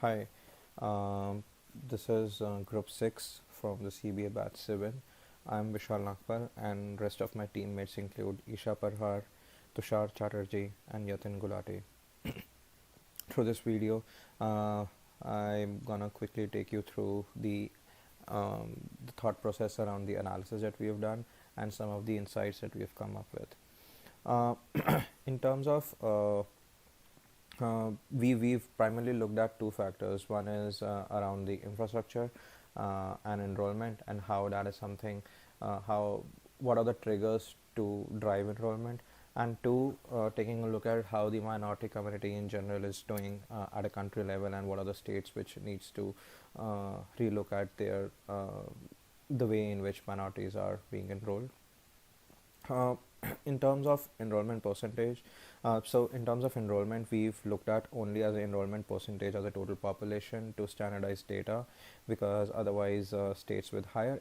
Hi, um, this is Group 6 from the CBA Batch 7. I'm Vishal Nagpal, and rest of my teammates include Isha Parhar, Tushar Chatterjee, and Yatin Gulati. Through this video, uh, I'm gonna quickly take you through the thought process around the analysis that we have done and some of the insights that we have come up with. Uh, in terms of we've primarily looked at two factors. One is around the infrastructure and enrollment, and how that is something, how what are the triggers to drive enrollment, and two, taking a look at how the minority community in general is doing at a country level, and what are the states which needs to relook at their the way in which minorities are being enrolled. Uh, in terms of enrollment percentage, so in terms of enrollment, we've looked at only as the enrollment percentage as a total population to standardize data, because otherwise states with uh, higher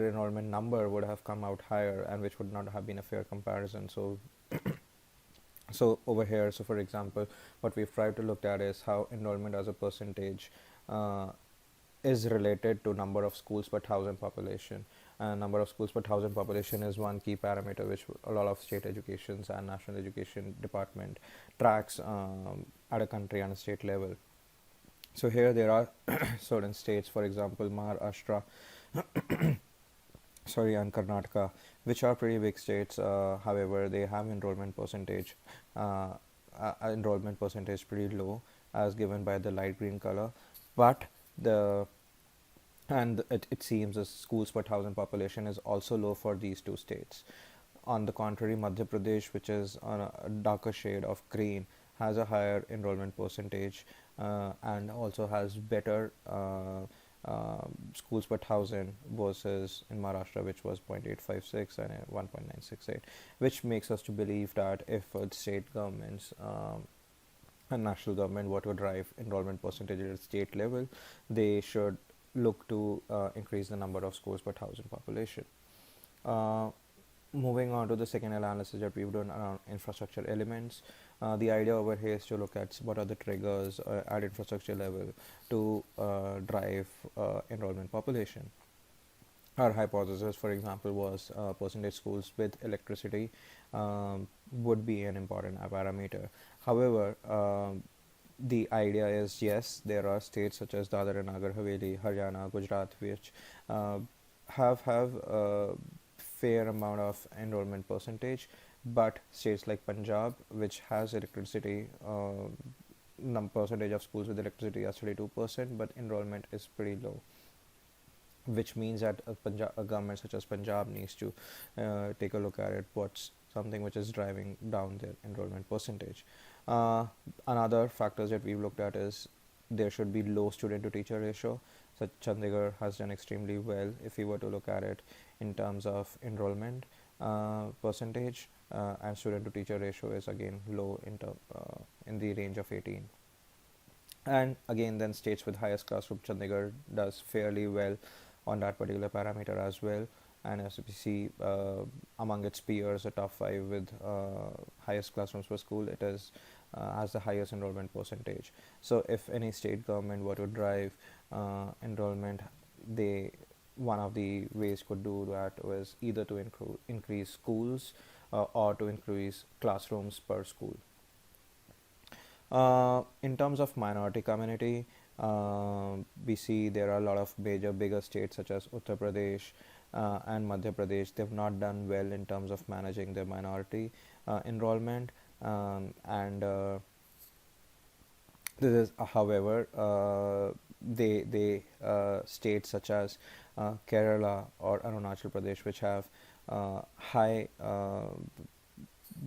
enrollment number would have come out higher, and which would not have been a fair comparison. So over here, so for example, what we've tried to look at is how enrollment as a percentage uh, is related to number of schools per thousand population. And number of schools per thousand population is one key parameter which a lot of state educations and national education department tracks at a country and a state level. So here there are certain states, for example, Maharashtra, and Karnataka, which are pretty big states. However, they have uh, enrollment percentage pretty low, as given by the light green color. But the and it seems the schools per thousand population is also low for these two states. On the contrary, Madhya Pradesh, which is on a darker shade of green, has a higher enrollment percentage and also has better schools per thousand versus in Maharashtra, which was 0.856 and 1.968, which makes us to believe that if state governments and national government were to drive enrollment percentage at state level, they should look to increase the number of schools per thousand population. Uh, Moving on to the second analysis that we've done around infrastructure elements, the idea over here is to look at what are the triggers at infrastructure level to drive enrollment population. Our hypothesis, for example, was percentage schools with electricity would be an important parameter. However, the idea is, yes, there are states such as Dadar and Nagar Haveli, Haryana, Gujarat, which uh, have fair amount of enrollment percentage, but states like Punjab, which has electricity, percentage of schools with electricity is 32%, but enrollment is pretty low, which means that a government such as Punjab needs to take a look at it. What's something which is driving down their enrollment percentage? Uh, Another factors that we've looked at is there should be low student to teacher ratio. So Chandigarh has done extremely well if we were to look at it in terms of enrollment percentage, and student to teacher ratio is again low in the range of 18. And again, then states with highest classroom, Chandigarh does fairly well on that particular parameter as well. And as we see among its peers, a top five with highest classrooms per school, it is has the highest enrollment percentage. So if any state government were to drive enrollment, they one of the ways could do that was either to increase schools or to increase classrooms per school. In terms of minority community, we see there are a lot of bigger states such as Uttar Pradesh and Madhya Pradesh. They've not done well in terms of managing their minority enrollment, and this is, however, they states such as Kerala or Arunachal Pradesh, which have high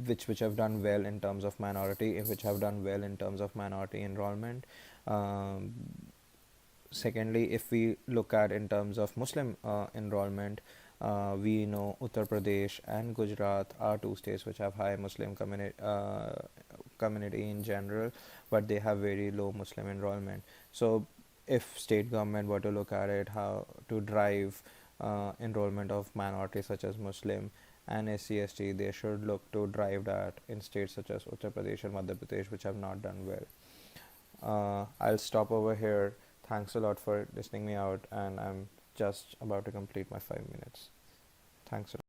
which have done well in terms of minority, which have done well in terms of minority enrollment. Um, Secondly, if we look at in terms of Muslim enrollment, we know Uttar Pradesh and Gujarat are two states which have high Muslim community in general, but they have very low Muslim enrollment. So, if state government were to look at it, how to drive enrollment of minorities such as Muslim and SCST, they should look to drive that in states such as Uttar Pradesh and Madhya Pradesh, which have not done well. I'll stop over here. Thanks a lot for listening me out, and I'm just about to complete my 5 minutes. Thanks a lot.